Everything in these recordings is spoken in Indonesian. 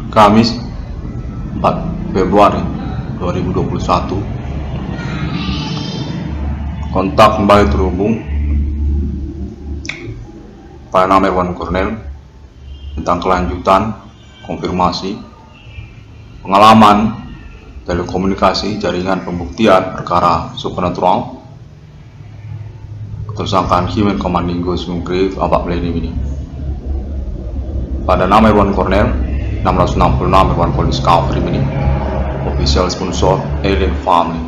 Kamis 4 Februari 2021. Kontak kembali terhubung Pak nama Irwan Cornel tentang kelanjutan konfirmasi pengalaman telekomunikasi jaringan pembuktian perkara supernatural tersangkaan Human Commanding Ghost Mungkrif Abak Meleni ini pada nama Irwan Cornel 666 Irwan Police Cover ini official sponsor Alien Family.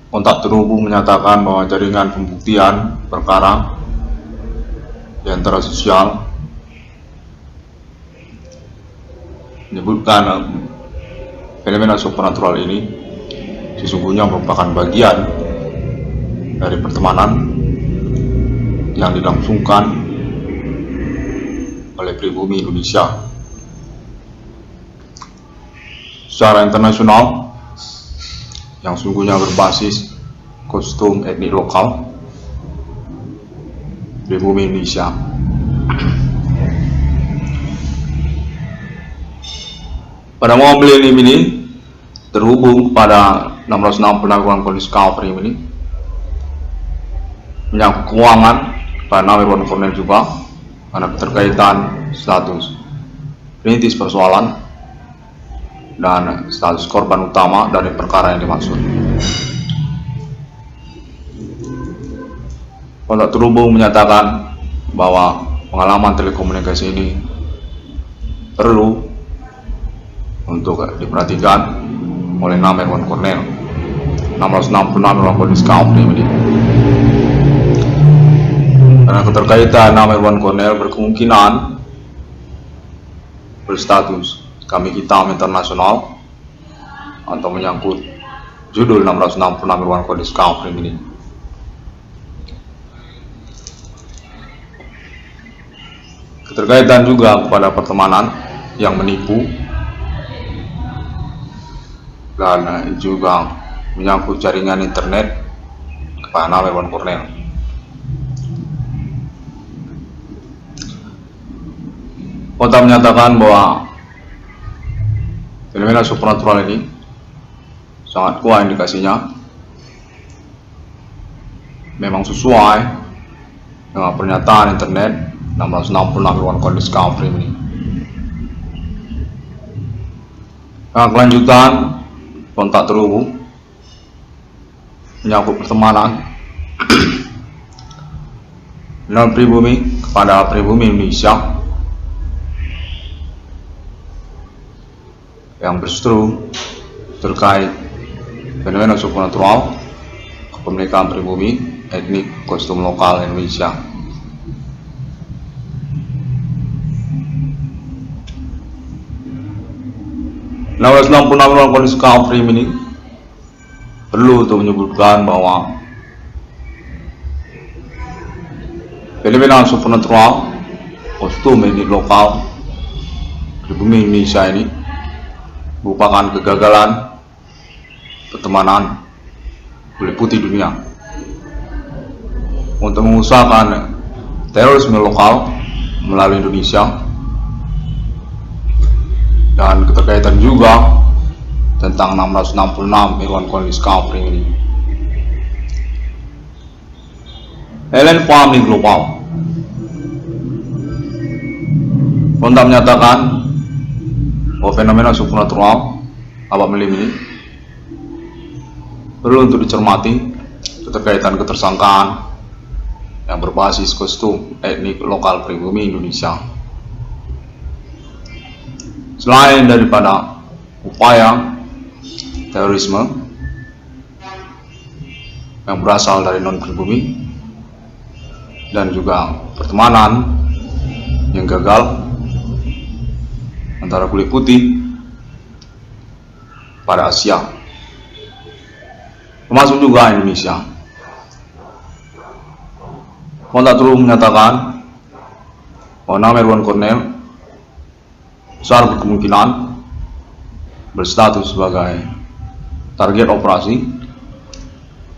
Kontak terhubung menyatakan bahwa jaringan pembuktian perkara di antara sosial menyebutkan fenomena supernatural ini sesungguhnya merupakan bagian dari pertemanan yang dilangsungkan oleh pribumi Indonesia secara internasional yang sungguhnya berbasis kostum etnik lokal pribumi Indonesia. Pada mobil ini terhubung pada 606 penanggulangan kondisi cover ini menyangkut keuangan pada nama Irwan Cornel juga karena keterkaitan status perintis persoalan dan status korban utama dari perkara yang dimaksud. Kontak terhubung menyatakan bahwa pengalaman telekomunikasi ini perlu untuk diperhatikan oleh nama Irwan Cornel 666 Irwan Police Cover ini karena keterkaitan nama Irwan Cornel berkemungkinan berstatus kami hitam internasional atau menyangkut judul 666 Irwan Police Cover ini. Keterkaitan juga kepada pertemanan yang menipu dan juga menyangkut jaringan internet kepada nama Irwan Cornel. Kota menyatakan bahwa fenomena supernatural ini sangat kuat indikasinya memang sesuai dengan pernyataan internet 666 Irwan Police Cover ini. Nah, kelanjutan kontak terhubung menyangkut pertemanan dan pribumi kepada pribumi Indonesia yang berseteru terkait fenomena supernatural kepemilikan pribumi etnik kostum lokal Indonesia. Nawas 66 Irwan Police Cover ini perlu untuk menyebutkan bahwa fenomena supernatural kostum etnik lokal pribumi Indonesia ini merupakan kegagalan pertemanan meliputi dunia untuk mengusahakan terorisme lokal melalui Indonesia dan keterkaitan juga tentang 666 Irwan Police Cover ini. Alien Family Global kontak menyatakan bahwa fenomena supernatural abad ini perlu untuk dicermati keterkaitan ketersangkaan yang berbasis kostum etnik lokal pribumi Indonesia. Selain daripada upaya terorisme yang berasal dari non pribumi dan juga pertemanan yang gagal antara kulit putih pada Asia termasuk juga Indonesia. Kontak terhubung menyatakan bahwa nama Irwan Cornel besar berkemungkinan berstatus sebagai target operasi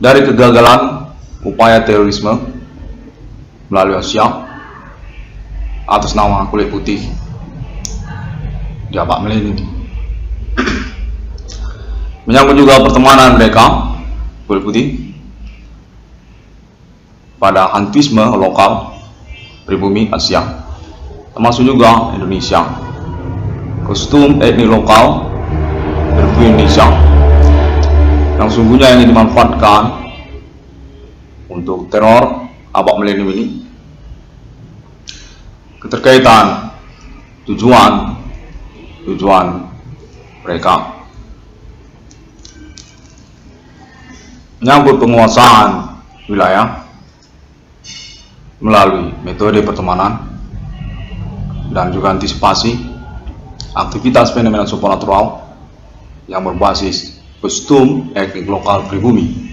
dari kegagalan upaya terorisme melalui Asia atas nama kulit putih dia Pak Melini. Menyambut juga pertemanan mereka kulit putih pada antisme lokal pribumi Asia, termasuk juga Indonesia, kostum etnik lokal pribumi Indonesia yang sungguhnya ingin dimanfaatkan untuk teror Abak Milenium ini. Keterkaitan tujuan mereka menyambut penguasaan wilayah melalui metode pertemanan dan juga antisipasi aktivitas fenomena supernatural yang berbasis kostum etnik lokal pribumi.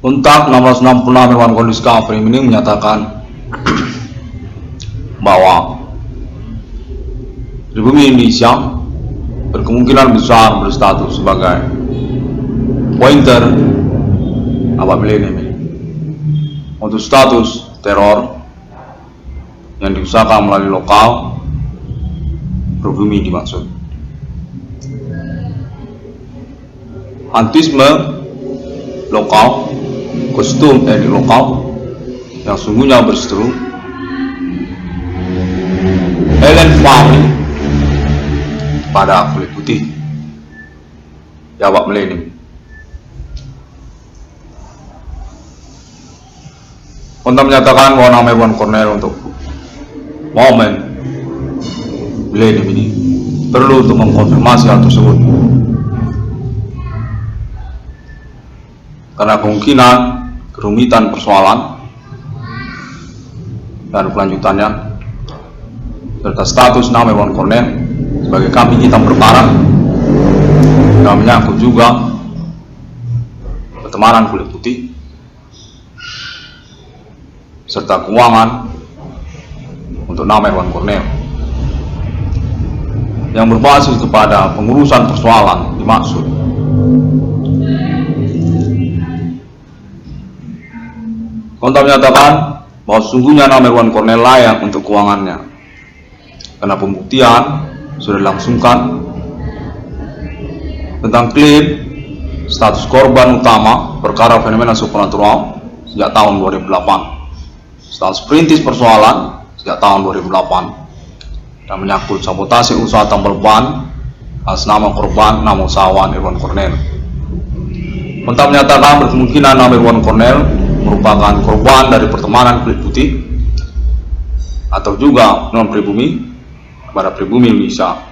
Untak 1666 Irwan Cornelis Discovery ini menyatakan bahwa pribumi Indonesia berkemungkinan besar berstatus sebagai pointer Abak Milenium untuk status teror yang diusahakan melalui lokal pribumi dimaksud. Antisme lokal, kostum etnik lokal yang sungguhnya berseteru alien family pada kulit putih ya Abak Milenium. Untuk menyatakan bahwa nama Irwan Cornel untuk momen Milenium ini perlu untuk mengkonfirmasi hal tersebut, karena kemungkinan kerumitan persoalan dan kelanjutannya serta status nama Irwan Cornel sebagai kambing hitam berparang yang menyangkut juga pertemanan kulit putih serta keuangan untuk nama Irwan Cornel yang berbasis kepada pengurusan persoalan dimaksud. Kontak menyatakan bahwa sesungguhnya nama Irwan Cornel layak untuk keuangannya karena pembuktian sudah dilangsungkan tentang klaim status korban utama perkara fenomena supernatural sejak tahun 2008, status perintis persoalan sejak tahun 2008, dan menyangkut sabotase usaha tambal ban atas nama korban nama usahawan Irwan Cornel. Kontak menyatakan berkemungkinan nama Irwan Cornel merupakan korban dari pertemanan kulit putih atau juga non pribumi kepada pribumi Indonesia.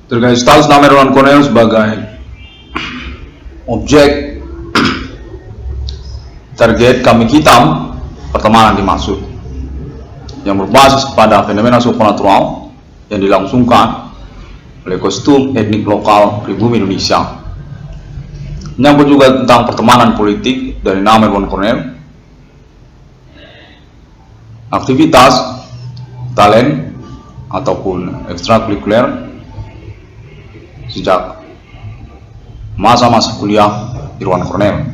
Terkait status nama Irwan Cornel sebagai objek target kambing hitam pertemanan dimaksud yang berbasis kepada fenomena supernatural yang dilangsungkan oleh kostum etnik lokal pribumi Indonesia. Menyambut juga tentang pertemanan politik dari nama Irwan Cornel, aktivitas talent ataupun ekstrakurikuler sejak masa-masa kuliah Irwan Cornel.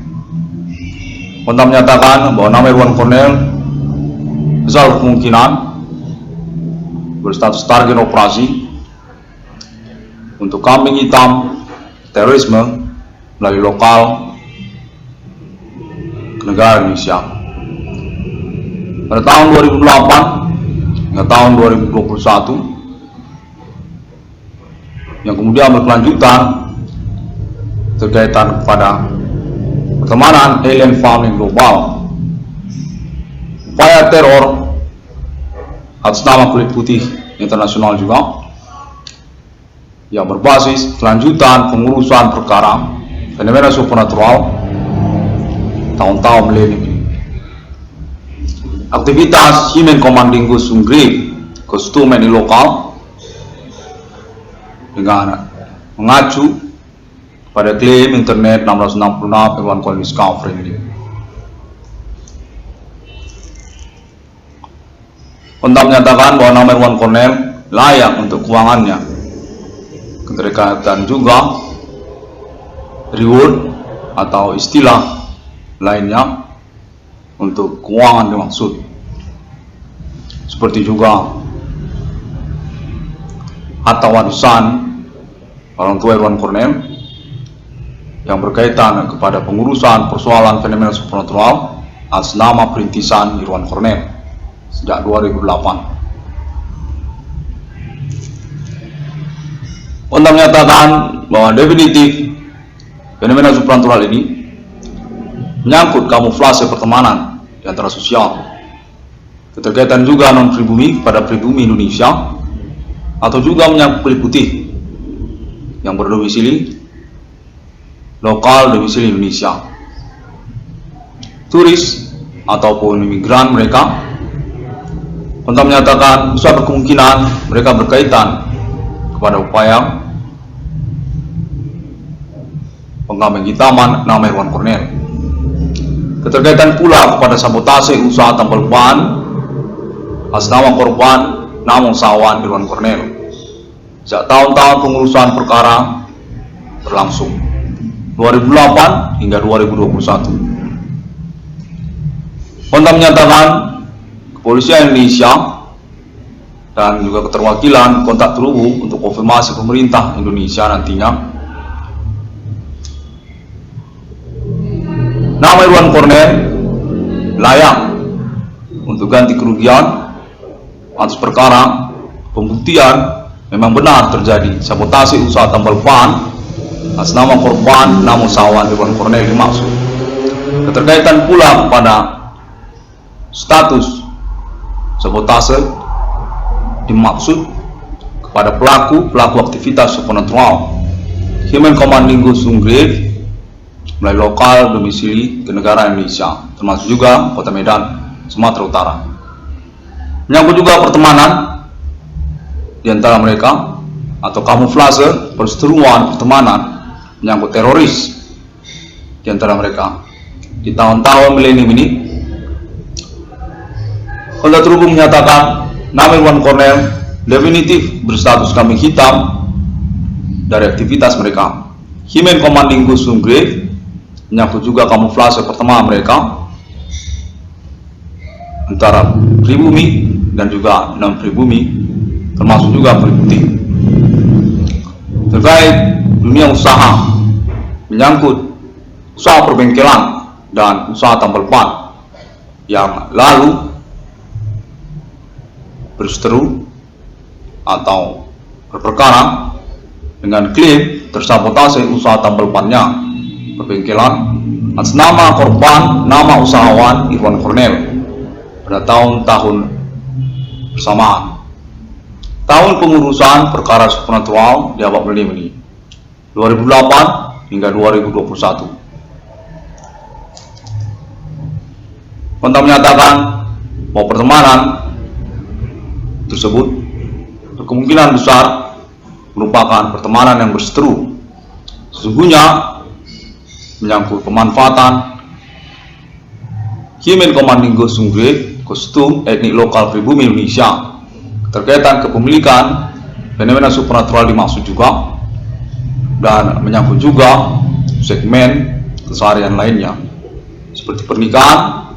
Kontak menyatakan bahwa nama Irwan Cornel besar kemungkinan berstatus target operasi untuk kambing hitam terorisme melalui lokal ke negara Indonesia. Pada tahun 2008 hingga tahun 2021 yang kemudian berkelanjutan terkaitan kepada pertemanan alien farming global, upaya teror atas nama kulit putih internasional juga yang berbasis kelanjutan pengurusan perkara fenomena supernatural tahun-tahun milenium ini. Aktivitas Human Commanding Ghost Grip kostum etnik lokal dengan mengacu pada klaim internet 1666 Irwan Cornelis Discovery ini. Kontak menyatakan bahwa nama Irwan Cornel layak untuk keuangannya. Keterkaitan juga reward atau istilah lainnya untuk keuangan dimaksud. Seperti juga harta warisan orang tua Irwan Cornel yang berkaitan kepada pengurusan persoalan fenomena supernatural atas nama perintisan Irwan Cornel sejak 2008. Untuk menyatakan bahwa definitif fenomena supernatural ini menyangkut kamuflase pertemanan di antara sosial, keterkaitan juga non-pribumi pada pribumi Indonesia, atau juga menyangkut kulit putih yang berdomisili lokal domisili Indonesia, turis ataupun imigran mereka, untuk menyatakan besar kemungkinan mereka berkaitan kepada upaya penggambeng hitaman nama Irwan Cornel. Keterkaitan pula kepada sabotase usaha tambal ban atas nama korban nama usahawan Irwan Cornel sejak tahun-tahun pengurusan perkara berlangsung 2008 hingga 2021. Untuk menyatakan kepolisian Indonesia dan juga keterwakilan kontak terhubung untuk konfirmasi pemerintah Indonesia nantinya nama Irwan Cornel layak untuk ganti kerugian atas perkara pembuktian memang benar terjadi sabotase usaha tambal ban atas nama korban nama usahawan Irwan Cornel dimaksud. Keterkaitan pula pada status sabotase dimaksud kepada pelaku aktivitas supernatural Human Commanding Ghost Grave mulai lokal domisili ke negara Indonesia, termasuk juga Kota Medan, Sumatera Utara. Menyangkut juga pertemanan di antara mereka atau kamuflase perseteruan pertemanan menyangkut teroris di antara mereka. Di tahun-tahun milenium ini, kontak terhubung menyatakan nama Irwan Cornel definitif berstatus kambing hitam dari aktivitas mereka. Human Commanding Ghost Grave menyangkut juga kamuflase pertemanan mereka antara pribumi dan juga non pribumi, termasuk juga pribumi. Terkait dunia usaha menyangkut usaha perbengkelan dan usaha tambal ban yang lalu berseteru atau berperkara dengan klaim tersabotase usaha tambal bannya perbengkelan atas nama korban nama usahawan Irwan Cornel pada tahun-tahun bersamaan. Tahun pengurusan perkara supernatural di abad milenium ini 2008 hingga 2021. Kontak menyatakan bahwa pertemanan tersebut berkemungkinan besar merupakan pertemanan yang berseteru. Sesungguhnya menyangkut pemanfaatan Human Commanding Ghost Grave kostum etnik lokal pribumi Indonesia, keterkaitan kepemilikan fenomena supernatural dimaksud juga, dan menyangkut juga segmen keseharian lainnya seperti pernikahan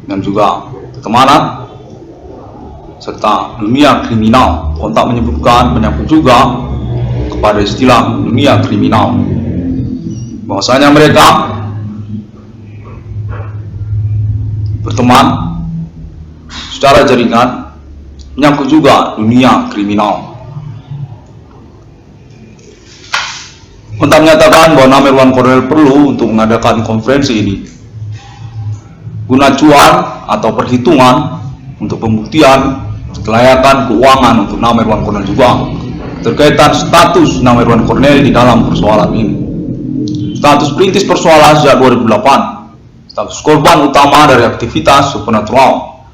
dan juga pertemanan serta dunia kriminal. Kontak menyebutkan menyangkut juga kepada istilah dunia kriminal, bahwasanya mereka berteman secara jaringan menyangkut juga dunia kriminal. Kontak menyatakan bahwa nama Irwan Cornel perlu untuk mengadakan konferensi ini guna cuan atau perhitungan untuk pembuktian kelayakan keuangan untuk nama Irwan Cornel juga, terkaitan status nama Irwan Cornel di dalam persoalan ini. Status perintis persoalan sejak 2008, status korban utama dari aktivitas supernatural,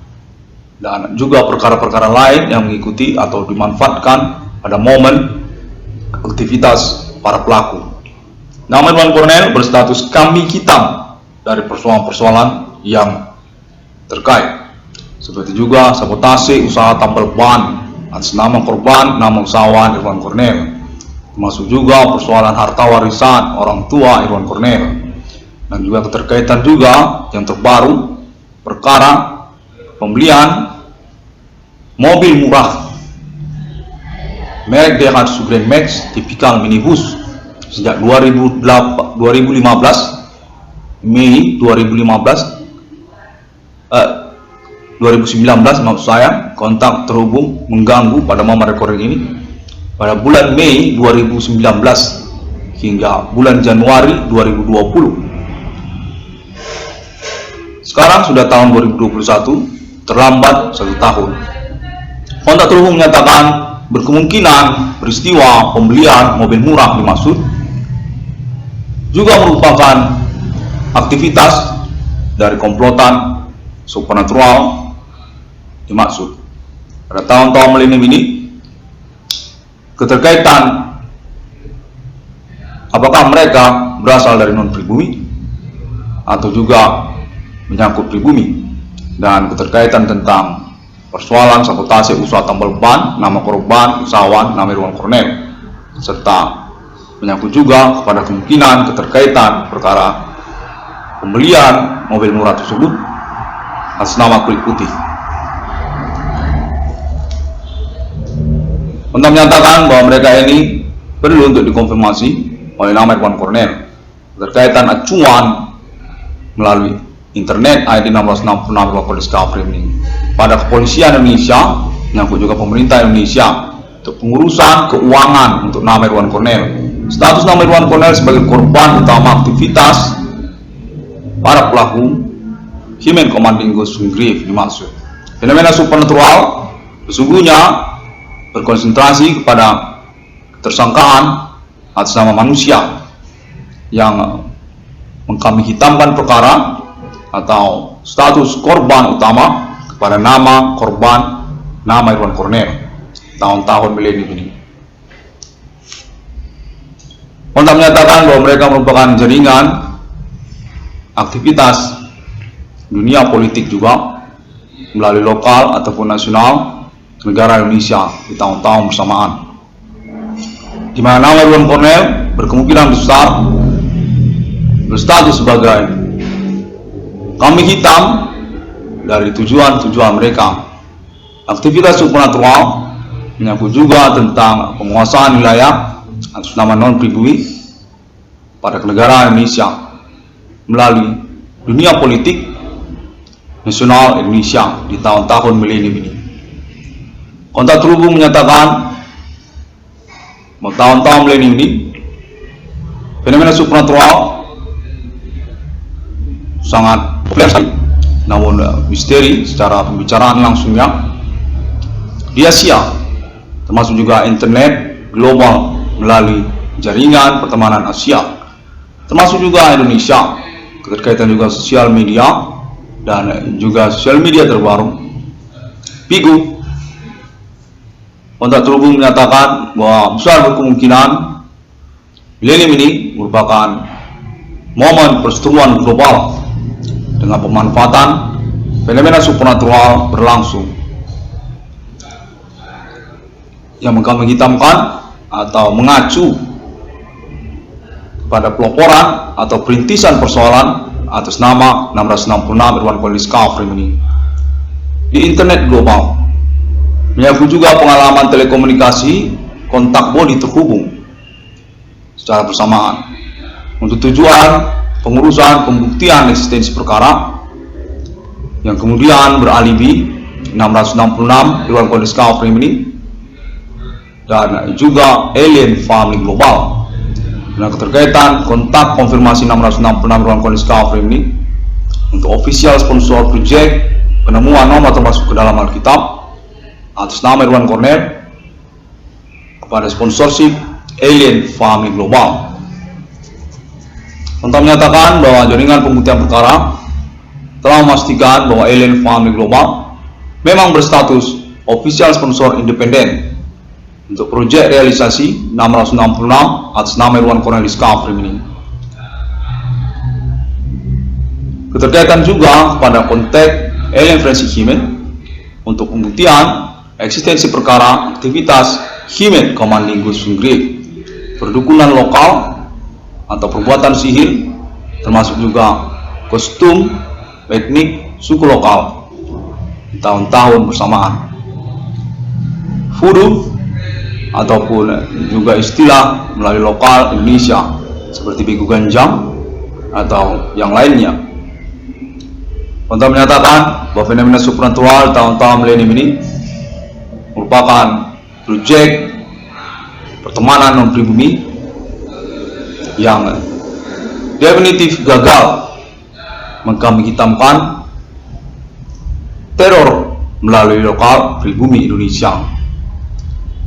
dan juga perkara-perkara lain yang mengikuti atau dimanfaatkan pada momen aktivitas para pelaku. Nama Irwan Cornel berstatus kambing hitam dari persoalan-persoalan yang terkait, seperti juga sabotase usaha tambal ban atas nama korban nama usahawan Irwan Cornel, termasuk juga persoalan harta warisan orang tua Irwan Cornel, dan juga keterkaitan juga yang terbaru perkara pembelian mobil murah merek DH Grand Max tipikal minibus sejak 2015 Mei 2019 maksud saya. Kontak terhubung mengganggu pada momen recording ini pada bulan Mei 2019 hingga bulan Januari 2020. Sekarang sudah tahun 2021, terlambat 1 tahun. Kontak terhubung menyatakan berkemungkinan peristiwa pembelian mobil murah dimaksud juga merupakan aktivitas dari komplotan supernatural dimaksud. Pada tahun-tahun milenium ini, keterkaitan apakah mereka berasal dari non-pribumi atau juga menyangkut pribumi, dan keterkaitan tentang persoalan sabotase usaha tambal ban, nama korban, usahawan, nama Irwan Cornel, serta menyangkut juga kepada kemungkinan keterkaitan perkara pembelian mobil murah tersebut atas nama kulit putih. Untuk menyatakan bahwa mereka ini perlu untuk dikonfirmasi oleh nama Irwan Cornel berkaitan acuan melalui internet ID 1666 Irwan Discovery ini pada kepolisian Indonesia, menyangkut juga pemerintah Indonesia untuk pengurusan keuangan untuk nama Irwan Cornel. Status nama Irwan Cornel sebagai korban utama aktivitas para pelaku Human Commanding Ghost Grief dimaksud. Fenomena supernatural sesungguhnya berkonsentrasi kepada tersangkaan atas nama manusia yang mengkambing hitamkan perkara atau status korban utama kepada nama korban nama Irwan Cornel tahun-tahun milenium ini. Kontak menyatakan bahwa mereka merupakan jaringan aktivitas dunia politik juga melalui lokal ataupun nasional negara Indonesia di tahun-tahun bersamaan, di mana nama Irwan Cornel berkemungkinan besar berstatus sebagai kambing hitam dari tujuan-tujuan mereka. Aktivitas supernatural menyangkut juga tentang penguasaan wilayah atas nama non-pribumi pada negara Indonesia melalui dunia politik nasional Indonesia di tahun-tahun milenium ini. Kontak terhubung menyatakan bahwa tahun-tahun milenium ini fenomena supernatural sangat populer sekali, namun misteri secara pembicaraan langsungnya di Asia, termasuk juga internet global melalui jaringan pertemanan Asia, termasuk juga Indonesia, keterkaitan juga sosial media dan juga sosial media terbaru Bigo. Kontak terhubung menyatakan bahwa besar berkemungkinan milenium ini merupakan momen perseteruan global dengan pemanfaatan fenomena supernatural berlangsung yang mengkambing hitamkan atau mengacu pada peloporan atau perintisan persoalan atas nama 666 Irwan Discovery ini di internet global, menyangkut juga pengalaman telekomunikasi kontak body terhubung secara bersamaan untuk tujuan pengurusan pembuktian eksistensi perkara yang kemudian beralibi 666 Irwan Discovery ini dan juga alien family global. Dengan keterkaitan kontak konfirmasi 666 Irwan Discovery ini untuk official sponsor project penemuan nomor termasuk ke dalam Alkitab atas nama Irwan Cornel kepada sponsorship alien family global. Untuk menyatakan bahwa jaringan pembuktian perkara telah memastikan bahwa alien family global memang berstatus official sponsor independen untuk proyek realisasi 666 atas nama Irwan Discovery ini. Keterkaitan juga pada konteks alien forensic human untuk pembuktian eksistensi perkara aktivitas Human Commanding Ghost Grief, perdukunan lokal atau perbuatan sihir, termasuk juga kostum etnik suku lokal di tahun-tahun bersamaan. Voodoo ataupun juga istilah melalui lokal Indonesia seperti biku ganjang atau yang lainnya. Untuk menyatakan bahwa fenomena supernatural tahun-tahun milenium ini merupakan proyek pertemanan non-pribumi yang definitif gagal mengkambing hitamkan teror melalui lokal pribumi Indonesia.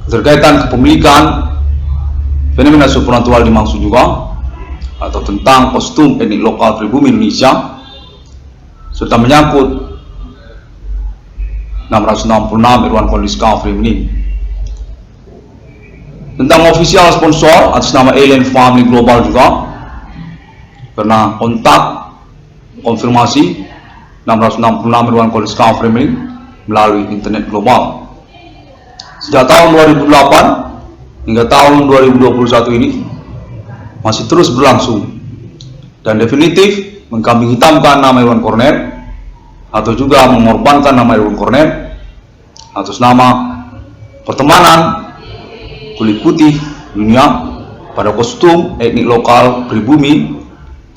Keterkaitan kepemilikan fenomena supernatural dimaksud juga atau tentang kostum etnik lokal pribumi Indonesia serta menyangkut 666 Irwan Kondis Cover ini tentang official sponsor atas nama Alien Family Global juga karena kontak konfirmasi 666 Irwan Kondis Cover ini melalui internet global. Sejak tahun 2008 hingga tahun 2021 ini masih terus berlangsung dan definitif mengkambing hitamkan nama Irwan Corner atau juga mengorbankan nama Irwan Corner atas nama pertemanan kulit putih dunia pada kostum etnik lokal pribumi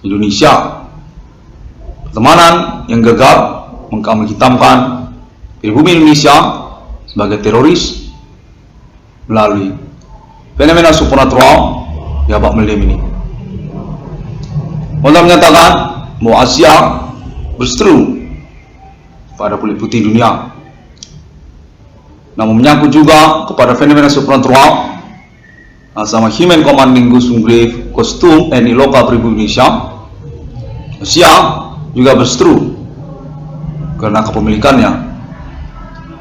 Indonesia. Pertemanan yang gagal mengkambing hitamkan pribumi Indonesia sebagai teroris melalui fenomena supernatural di abad milenium ini. Untuk menyatakan bahwa Asia berseteru pada kulit putih dunia, namun menyangkut juga kepada fenomena supernatural sama Human Commanding Ghost Grave kostum etnik lokal pribumi Indonesia. Asia juga berseteru karena kepemilikannya.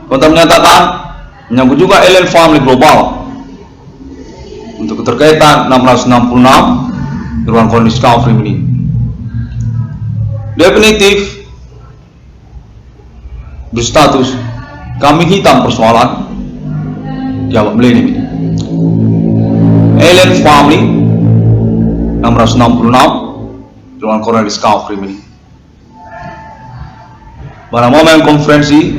Untuk menyatakan menyangkut juga Alien Family Global untuk keterkaitan 666 Irwan Kondis Cover ini definitif berstatus kambing hitam persoalan di abad milenium ini. Alien Family 666 Irwan Kondis Cover ini pada momen konferensi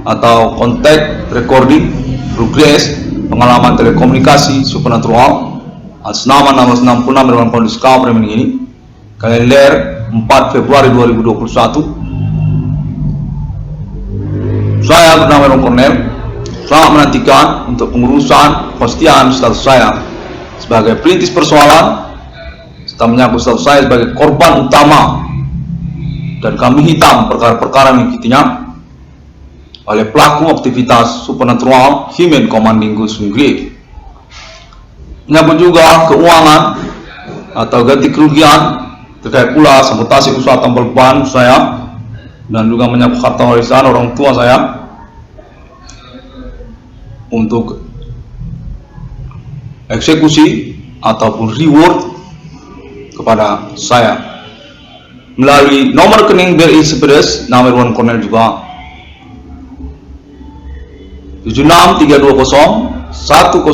atau kontak recording progres pengalaman telekomunikasi supernatural atas nama 666 Irwan Kondis Cover ini kalender 4 Februari 2021. Saya bernama Irwan Corner, selamat menantikan untuk pengurusan kepastian status saya sebagai perintis persoalan serta menyangkut status saya sebagai korban utama dan kambing hitam perkara-perkara yang mengikutinya oleh pelaku aktivitas supernatural Human Commanding Ghost Grave. Menyangkut juga keuangan atau ganti kerugian terkait pula sabotase usaha tambal ban saya dan juga menyangkut harta warisan orang tua saya untuk eksekusi ataupun reward kepada saya melalui nomor rekening BRI Sepedes nama Irwan Corner juga 76320 100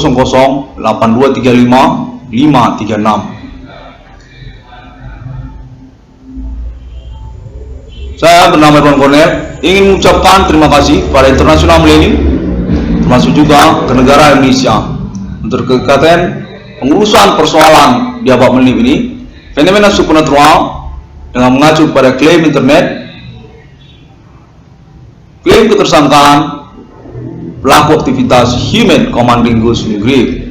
8235 536. Saya bernama Irwan Corner, ingin mengucapkan terima kasih pada Internasional Milenium termasuk juga ke negara Indonesia untuk kegiatan pengurusan persoalan di abad milenium ini fenomena supernatural dengan mengacu pada klaim internet, klaim ketersangkaan pelaku aktivitas Human Commanding Ghost Grave.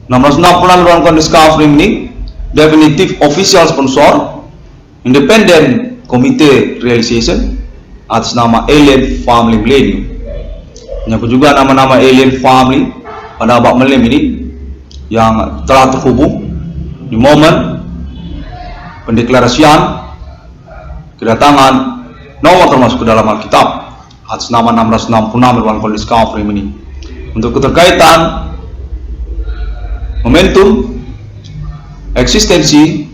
666 Irwan Kondis Cover ini definitif official sponsor Independent Committee Realization atas nama Alien Family Millennium. Menyangkut juga nama-nama Alien Family pada abad milenium ini yang telah terhubung di momen pendeklarasian kedatangan nomor termasuk ke dalam Alkitab atas nama 666 Irwan Kondis Cover ini untuk keterkaitan momentum eksistensi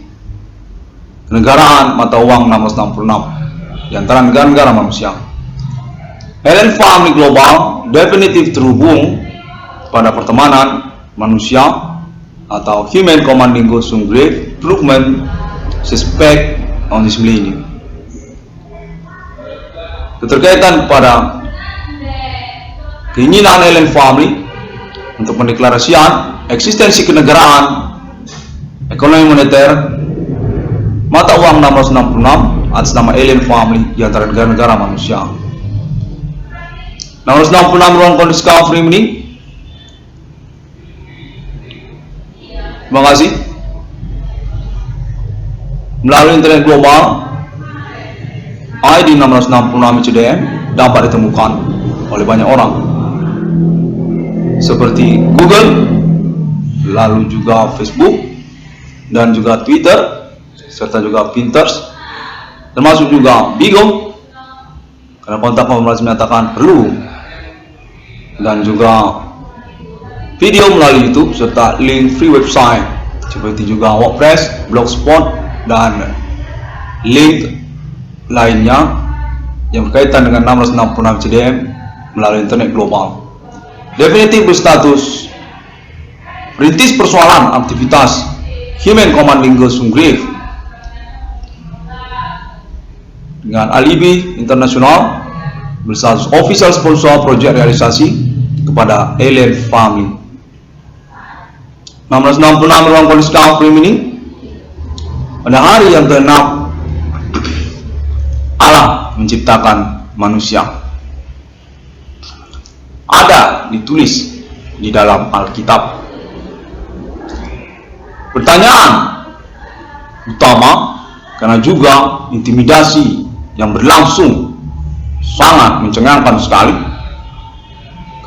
kenegaraan mata uang 666 di antara negara-negara manusia. Alien Family Global definitif terhubung pada pertemanan manusia atau Human Commanding Ghost Grave Improvement Suspect on this millennium. keterkaitan kepada keinginan alien family untuk mendeklarasikan eksistensi kenegaraan, ekonomi moneter, mata uang 666 atas nama alien family di antara negara-negara manusia. 666 ruang kondisi discovery ini. Terima kasih. Melalui internet global, ID 666 CDM dapat ditemukan oleh banyak orang, seperti Google, lalu juga Facebook, dan juga Twitter, serta juga Pinterest, termasuk juga Bigo, karena kontak informasi menyatakan perlu, dan juga video melalui YouTube serta link free website seperti juga WordPress, Blogspot, dan link lainnya yang berkaitan dengan 666 CDM melalui internet global. Definitif berstatus perintis persoalan aktivitas Human Command Lingus Ungrave dengan alibi internasional berstatus official sponsor proyek realisasi kepada alien family. 666 ruang kondisi discovery ini pada hari yang ke-6 Allah menciptakan manusia. Ada ditulis di dalam Alkitab. Pertanyaan utama karena juga intimidasi yang berlangsung sangat mencengangkan sekali,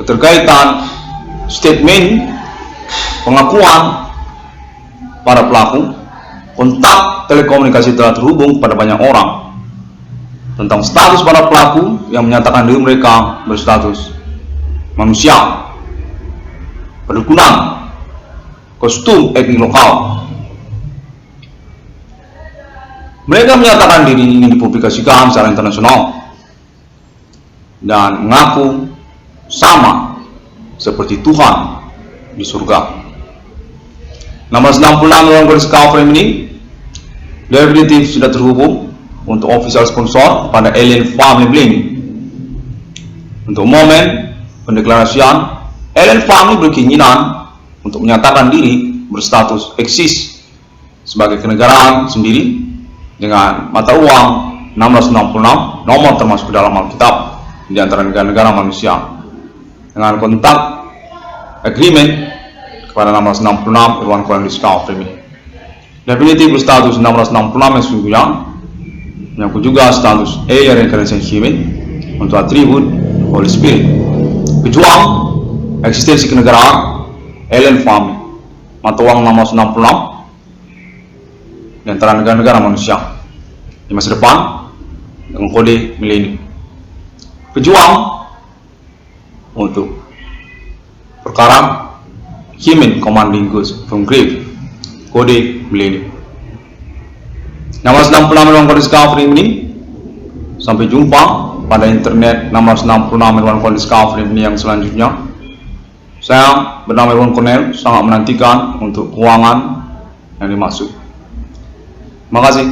keterkaitan statement pengakuan para pelaku, kontak telekomunikasi telah terhubung pada banyak orang tentang status para pelaku yang menyatakan diri mereka berstatus manusia, perdukunan, kostum etnik lokal. Mereka menyatakan diri ingin dipublikasikan secara internasional dan mengaku sama seperti Tuhan di surga. 666 ruang kondisi discovery ini definitif sudah terhubung untuk official sponsor pada alien family bling. Untuk momen pendeklarasian, alien family berkeinginan untuk menyatakan diri berstatus eksis sebagai kenegaraan sendiri dengan mata uang 666 nomor termasuk dalam Alkitab di antara negara-negara manusia dengan kontak agreement kepada 666 ruang kondisi discovery ini. Definitif berstatus 666 yang sesungguhnya menyangkut juga status air reincarnation human untuk atribut Holy Spirit, pejuang eksistensi kenegaraan alien family, mata uang 666 di antara negara-negara manusia di masa depan dengan kode milenium, pejuang untuk perkara Human Command Lingus from Grave, kode milenium. 666 ruang kondisi discovery ini. Sampai jumpa pada internet 666 ruang kondisi discovery ini yang selanjutnya. Saya bernama Irwan Cornel, sangat menantikan untuk ruangan yang dimaksud. Terima kasih.